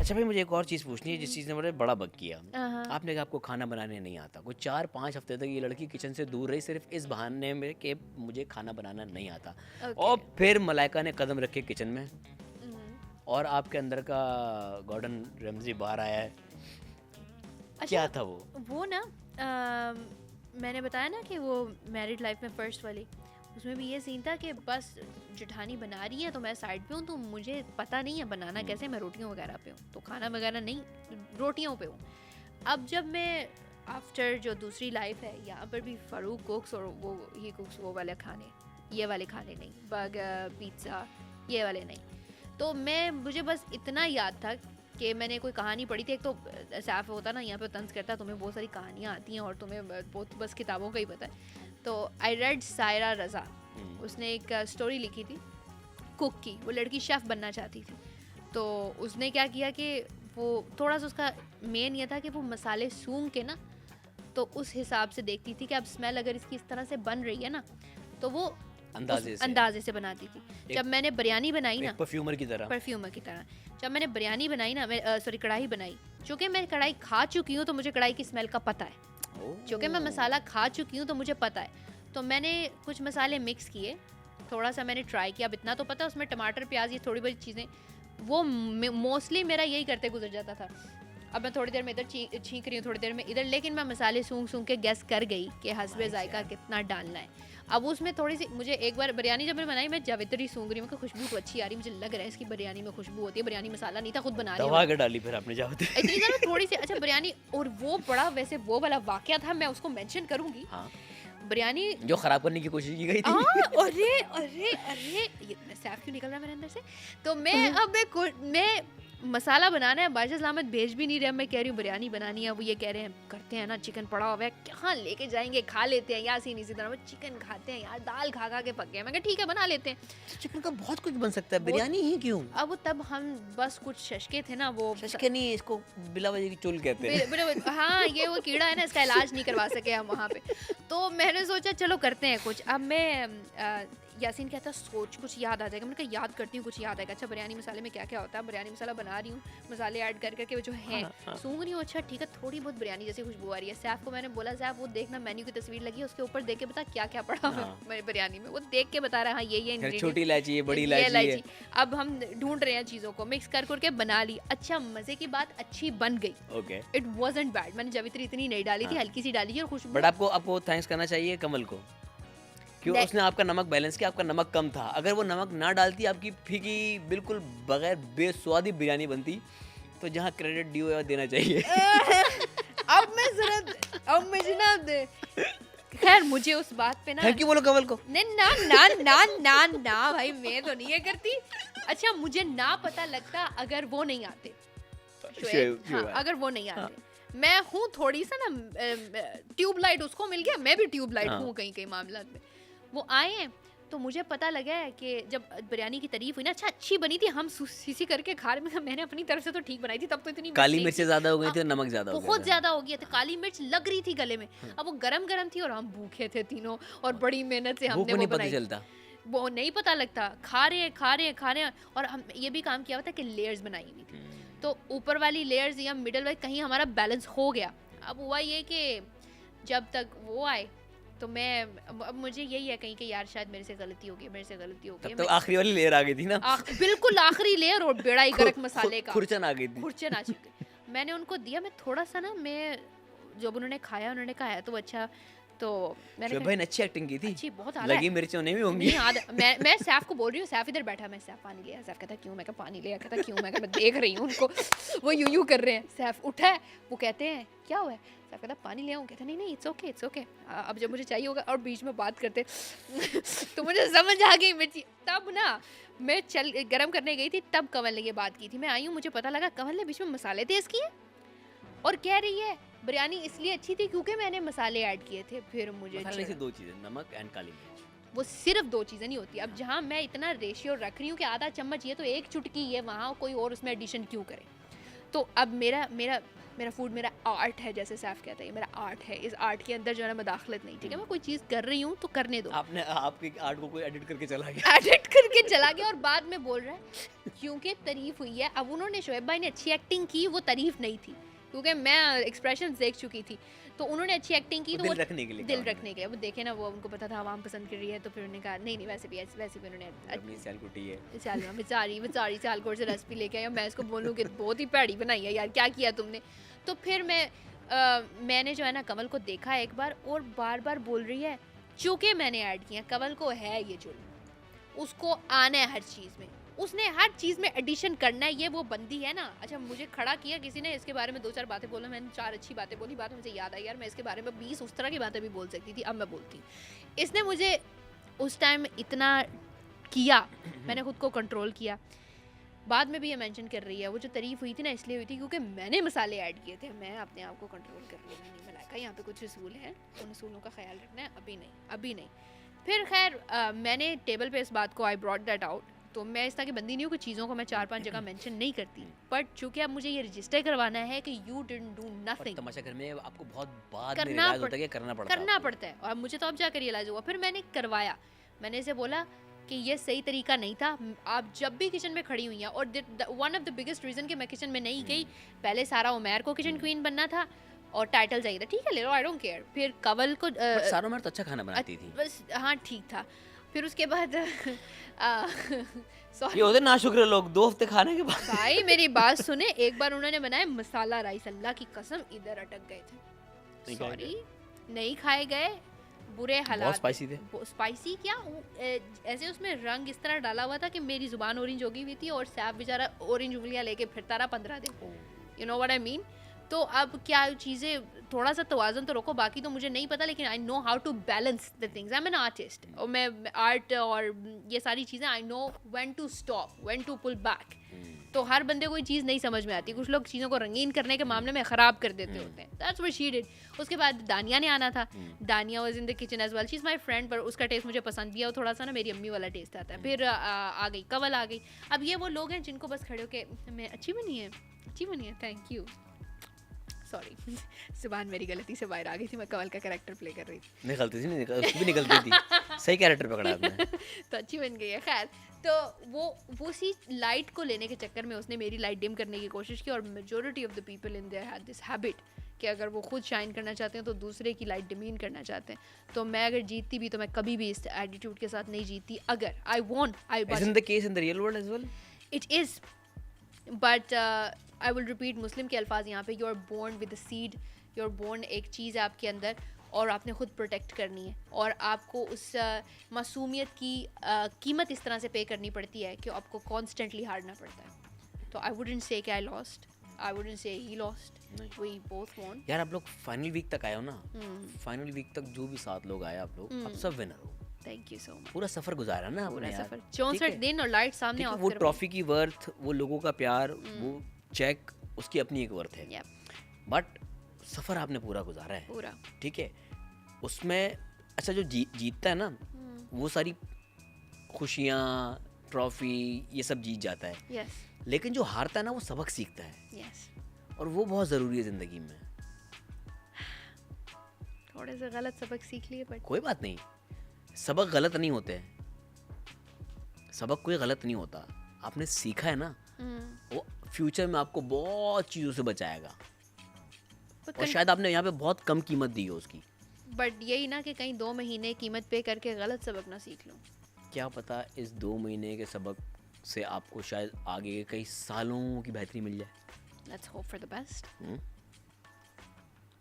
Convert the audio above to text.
अच्छा भाई, मुझे एक और चीज़ पूछनी है जिस चीज़ ने मुझे बड़ा बक किया। हाँ। आपने कहा आपको खाना बनाने नहीं आता, कोई 4-5 हफ्ते तक ये लड़की किचन से दूर रही सिर्फ इस बहाने में कि मुझे खाना बनाना नहीं आता, ओके। और फिर मलाइका ने कदम रखे किचन में हम्म। और आपके अंदर का गॉर्डन रैमजी बाहर आया है। अच्छा, क्या था वो? वो ना मैंने बताया ना कि वो मैरिड लाइफ में फर्स्ट वाली, उसमें भी ये सीन था कि बस जेठानी बना रही है तो मैं साइड पे हूँ, तो मुझे पता नहीं है बनाना कैसे, मैं रोटियों वगैरह पे हूँ, तो खाना वगैरह नहीं, रोटियों पे हूँ। अब जब मैं आफ्टर जो दूसरी लाइफ है, यहाँ पर भी फ़ारूक कुक्स और वो ही कुक्स वो वाले खाने, ये वाले खाने नहीं, बर्गर पिज़्ज़ा ये वाले नहीं। तो मुझे बस इतना याद था कि मैंने कोई कहानी पढ़ी थी। एक तो साफ होता ना यहाँ पे तंज करता, तुम्हें बहुत सारी कहानियाँ आती हैं और तुम्हें बहुत बस किताबों का ही पता है। तो आई रेड सायरा रज़ा, उसने एक स्टोरी लिखी थी कुक की। वो लड़की शेफ़ बनना चाहती थी, तो उसने क्या किया कि वो थोड़ा सा, उसका मेन ये था कि वो मसाले सूंघ के ना, तो उस हिसाब से देखती थी कि अब स्मेल अगर इसकी इस तरह से बन रही है ना, तो वो अंदाजे से बनाती थी। जब मैंने बिरयानी बनाई ना, परफ्यूमर की तरह जब मैंने बिरयानी बनाई ना, सॉरी कढ़ाई बनाई, चूँकि मैं कढ़ाई खा चुकी हूँ तो मुझे कढ़ाई की स्मेल का पता है, चूँकि मैं मसाला खा चुकी हूँ तो मुझे पता है। तो मैंने कुछ मसाले मिक्स किए, थोड़ा सा मैंने ट्राई किया, अब इतना तो पता है उसमें टमाटर प्याज ये थोड़ी बड़ी चीज़ें, वो मोस्टली मेरा यही करते गुजर जाता था। अब मैं थोड़ी देर में इधर छींक रही हूँ, थोड़ी देर में इधर, लेकिन मैं मसाले सूंघ के गैस कर गई कि हस्बे जायका कितना डालना है। अब उसमें थोड़ी सी, मुझे एक बार बिरयानी जब मैंने बनाई, मैं जावित्री सूंघ रही हूँ कि खुशबू तो अच्छी आ रही, मुझे लग रहा है इसकी बिरयानी में खुशबू होती है, बिरयानी मसाला नहीं था, खुद बना रही हूँ, डाली फिर आपने जावित्री इतनी ज़्यादा थोड़ी सी। अच्छा बिरयानी, और वो बड़ा वैसे वो वाला वाकया था, मैं उसको मेंशन करूँगी। हाँ। बिरयानी जो खराब करने की कोशिश की गई थी। अरे अरे अरे, ये सैफ क्यों निकल रहा है मेरे अंदर से। तो मैं मसाला बनाना है, बादशाह सलामत भेज भी नहीं रहे, मैं कह रही हूँ बिरयानी बनानी है, वो ये कह रहे हैं करते हैं ना, चिकन पड़ा हुआ है, कहाँ लेके जाएंगे, खा लेते हैं यासीन, इसी तरह चिकन खाते हैं यार, दाल खा खा के पक गए। मैं कहा ठीक है बना लेते हैं। चिकन का बहुत कुछ बन सकता है, बिरयानी ही क्यों? अब तब हम बस कुछ शशके थे ना, वो शशके नहीं, इसको बिलावजी की चुल कहते हैं। हाँ ये वो कीड़ा है ना, इसका इलाज नहीं करवा सके हम वहाँ पे। तो मैंने सोचा चलो करते हैं कुछ। अब मैं यासीन कहता सोच कुछ याद आ जाएगा, मैंने कहा याद करती हूँ कुछ याद आएगा। अच्छा बिरयानी मसाले में क्या क्या होता है, बिरयानी मसाला बना रही हूँ, मसाले ऐड कर करके वो जो है सूंघ रही हूँ, अच्छा ठीक है थोड़ी बहुत बिरयानी जैसी खुशबू आ रही है। सैफ को मैंने बोला सैफ वो देखना मेन्यू की तस्वीर लगी है, उसके ऊपर देख के बता क्या क्या पड़ा हुआ है मेरी बिरयानी में। वो देख के बता रहा है हाँ ये छोटी इलायची, बड़ी इलायची। अब हम ढूंढ रहे हैं चीज़ों को, मिक्स कर करके बना ली। अच्छा मजे की बात, अच्छी बन गई, इट वाज़न्ट बैड। मैंने जावित्री इतनी नहीं डाली थी, हल्की सी डाली थी और खुशबू। बट आपको थैंक्स करना चाहिए कमल को, क्यों उसने आपका नमक बैलेंस किया। आपका नमक कम था, अगर वो नमक ना डालती आपकी फीकी बिल्कुल बगैर बेस्वादी बिरयानी बनती। तो जहाँ क्रेडिट ड्यू है देना चाहिए। अब मुझे ना खैर मुझे उस बात पे ना थैंक यू बोलो कमल को। नहीं ना ना ना ना ना भाई, मैं तो नहीं ये करती। अच्छा मुझे ना पता लगता अगर वो नहीं आते, हाँ, अगर वो नहीं आते। मैं हूँ थोड़ी सा ना ट्यूबलाइट, उसको मिल गया, मैं भी ट्यूबलाइट हूँ कहीं कहीं मामला में। वो आए हैं तो मुझे पता लगा है कि जब बिरयानी की तारीफ हुई ना, अच्छा अच्छी बनी थी, हम सीसी करके खा रहे हैं। मैंने अपनी तरफ से तो ठीक बनाई थी, तब तो इतनी काली मिर्च ज्यादा हो गई थी, नमक ज्यादा हो गया, बहुत ज्यादा हो गया था, काली मिर्च लग रही थी गले में। अब वो गरम गरम थी और हम भूखे थे तीनों, और बड़ी मेहनत से हमने वो बनाई। वो नहीं पता लगता, खा रहे हैं। और हम ये भी काम किया हुआ था कि लेयर्स बनाई हुई थी, तो ऊपर वाली लेयर्स या मिडल वाली कहीं हमारा बैलेंस हो गया। अब हुआ ये कि जब तक वो आए तो अब मुझे यही है कहीं कि यार शायद मेरे से गलती हो गई। तो आखिरी वाली लेयर आ गई थी ना, बिल्कुल आखिरी लेयर, और बेड़ा ही गर्क मसाले का खुरचन आ गई थी। खुरचन आ चुकी। मैंने उनको दिया, मैं थोड़ा सा ना, मैं जब उन्होंने खाया उन्होंने कहा तो अच्छा, तो मैंने भाई ने अच्छी एक्टिंग की थी, अच्छी बहुत लगी मिर्चें उन्हें भी होंगी। मैं सैफ को बोल रही हूँ, सैफ इधर बैठा, मैं सैफ पानी लिया, सैफ कहता क्यों, मैं कहा पानी लिया, कहता क्यों, मैं कहा मैं देख रही हूँ उनको वो यूं कर रहे हैं। सैफ उठा है, वो कहते हैं क्या हुआ है, सैफ कहता पानी ले आऊँ, कहता नहीं इट्स ओके। अब जब मुझे चाहिए होगा, और बीच में बात करते तो मुझे समझ आ गई मिर्ची। तब ना मैं गर्म करने गई थी, तब कंवल ने ये बात की थी। मैं आई हूँ, मुझे पता लगा कंवल ने बीच में मसाले तेज किए और कह रही है बिरयानी इसलिए अच्छी थी क्योंकि मैंने मसाले ऐड किए थे। फिर मुझे दो चीजें, नमक एंड काली मिर्च, वो सिर्फ दो चीज़ें नहीं होती। अब जहाँ मैं इतना रेशियो रख रही हूँ कि आधा चम्मच ये तो एक चुटकी, ये वहाँ कोई और उसमें एडिशन क्यों करे। तो अब मेरा मेरा मेरा फूड मेरा आर्ट है, जैसे सैफ कहता है, मेरा आर्ट है। इस आर्ट के अंदर जो है ना मदाखलत नहीं, ठीक है? मैं कोई चीज़ कर रही हूँ तो करने दो। आपने आपके आर्ट को कोई एडिट करके चला गया। एडिट करके चला गया और बाद में बोल रहा है क्योंकि तारीफ हुई है। अब उन्होंने शोएब भाई ने अच्छी एक्टिंग की, वो तारीफ नहीं थी, क्योंकि मैं एक्सप्रेशन देख चुकी थी, तो उन्होंने अच्छी एक्टिंग की, तो दिल वो रखने के लिए दिल कहा रखने के लिए, वो देखे ना, वो उनको पता था आवाम पसंद कर रही है, तो फिर उन्होंने कहा नहीं नहीं वैसे भी उन्होंने उन्होंने। अपनी सैलकुटी है। चलो बेचारी सियालकोट से रेसिपी लेके आई और मैं इसको बोलूँ कि बहुत ही भैड़ी बनाई है यार, क्या किया तुमने। तो फिर मैंने जो है ना कमल को देखा एक बार, और बार बार बोल रही है चूँकि मैंने ऐड किया, कमल को है ये जुल्म, उसको आना है हर चीज़ में, उसने हर चीज़ में एडिशन करना है, ये वो बंदी है ना। अच्छा, मुझे खड़ा किया किसी ने, इसके बारे में 2-4 बातें बोला, मैंने 4 अच्छी बातें बोली, बात मुझे याद आई यार मैं इसके बारे में 20 उस तरह की बातें भी बोल सकती थी, अब मैं बोलती। इसने मुझे उस टाइम इतना किया, मैंने खुद को कंट्रोल किया। बाद में भी ये मेंशन कर रही है, वो जो तारीफ हुई थी ना इसलिए हुई थी क्योंकि मैंने मसाले ऐड किए थे, मैं अपने आप को कंट्रोल कर रही नहीं। मलाइका, यहाँ पे कुछ असूल हैं, उन असूलों का ख्याल रखना है, अभी नहीं। फिर खैर मैंने टेबल पे इस बात को आई ब्रॉट दैट आउट, तो मैं इस तरह की बंदी नहीं हूँ कि चीज़ों को मैं 4-5 जगह मेंशन नहीं करती, बट चूंकि अब मुझे ये रजिस्टर करवाना है कि यू डिडंट डू नथिंग, तमाशा घर में आपको बहुत बाद में करना रियलाइज होता है कि करना पड़ता है, और मुझे तो अब जाकर रियलाइज हुआ। फिर मैंने करवाया, मैंने इसे बोला कि ये सही तरीका नहीं था। आप जब भी किचन में खड़ी हुई हैं, और one of the biggest reason कि मैं किचन में नहीं गई, पहले सारा उमैर को किचन क्वीन बनना था और टाइटल चाहिए था, ठीक है ले लो, आई डोंट केयर। फिर कवल को सारों में तो अच्छा खाना बनाती थी, बस हाँ ठीक था। फिर उसके बाद ये होते नाशुक्र लोग 2 हफ्ते खाने के बाद। भाई मेरी बात सुने, एक बार उन्होंने बनाया मसाला राइस, अल्लाह की कसम इधर अटक गए थे, सॉरी नहीं खाए गए, बुरे हालात, बहुत स्पाइसी थे। स्पाइसी क्या ऐसे उसमें रंग इस तरह डाला हुआ था कि मेरी जुबान ऑरेंज हो गई हुई थी, और सैफ बेचारा ऑरेंज उंगलियां लेके फिरता रहा 15 दिन, you know what I mean. तो अब क्या चीज़ें, थोड़ा सा तवाज़ुन तो रखो, बाकी तो मुझे नहीं पता, लेकिन I know how to balance the things, I am an artist, और मैं आर्ट और ये सारी चीज़ें I know when to stop, when to pull back. तो हर बंदे को ये चीज़ नहीं समझ में आती, कुछ लोग चीज़ों को रंगीन करने के मामले में ख़राब कर देते होते हैं, दैट्स व्हाट शी डिड। उसके बाद दानिया ने आना था, Dania was in the kitchen as well, she is my friend, पर उसका टेस्ट मुझे पसंद भी है, और थोड़ा सा ना मेरी अम्मी वाला टेस्ट आता है। फिर आ गई कवल आ गई। अब ये वो लोग हैं जिनको बस खड़े होके मैं अच्छी बनी है थैंक यू, सॉरी जुबान मेरी गलती से बाहर आ गई थी, मैं कवल का कैरेक्टर प्ले कर रही थी, निकलती थी नहीं, उसकी भी निकलती थी, सही कैरेक्टर पकड़ा आपने। तो अच्छी बन गई है। खैर, तो वो सी लाइट को लेने के चक्कर में उसने मेरी लाइट डिम करने की कोशिश की, और majority of the people in their had this habit कि अगर वो खुद शाइन करना चाहते हैं तो दूसरे की लाइट डिमीन करना चाहते हैं। तो मैं अगर जीतती भी तो मैं कभी भी इस एटीट्यूड के साथ नहीं जीतती। अगर I want Isn't the case in the real world as well? It is, but I will repeat Muslim के अल्फाज यहाँ पे, you are born with the seed, you are born, एक चीज़ है आपके अंदर और आपने खुद प्रोटेक्ट करनी है, और आपको उस मासूमियत की कीमत इस तरह से पे करनी पड़ती है कि आपको कॉन्स्टेंटली हारना पड़ता है। तो आई वुडंट से कि I lost, I wouldn't say he lost, we both won. यार आप लोग फाइनल वीक तक आए हो ना, फाइनल वीक तक जो भी 7 लोग आए आप लोग, आप सब विनर हो। Thank you so much. पूरा सफर गुजारा ना पूरा आपने सफर यार, 64 दिन और लाइट सामने ऑफ वो ट्रॉफी की वर्थ, वो लोगों का प्यार, वो चेक, उसकी अपनी एक वर्थ है, बट सफर आपने पूरा गुजारा है पूरा, ठीक है। उसमें अच्छा जो जीतता है ना, वो सारी खुशियाँ, ट्रॉफी, ये सब जीत जाता है, यस, लेकिन जो हारता है ना वो सबक सीखता है, यस, और वो बहुत ज़रूरी है ज़िंदगी में। थोड़े से गलत सबक सीख लिए, बट कोई बात नहीं, सबक गलत नहीं होते हैं, सबक कोई गलत नहीं होता, आपने सीखा है ना, वो फ्यूचर में आपको बहुत चीज़ों से बचाएगा, और शायद आपने यहाँ पे बहुत कम कीमत दी है उसकी, बट यही ना कि कहीं 2 महीने कीमत पे करके गलत सबक ना सीख लूँ। क्या पता इस 2 महीने के सबक से आपको शायद आगे कई सालों की बेहतरी मिल जाए। Let's hope for the best.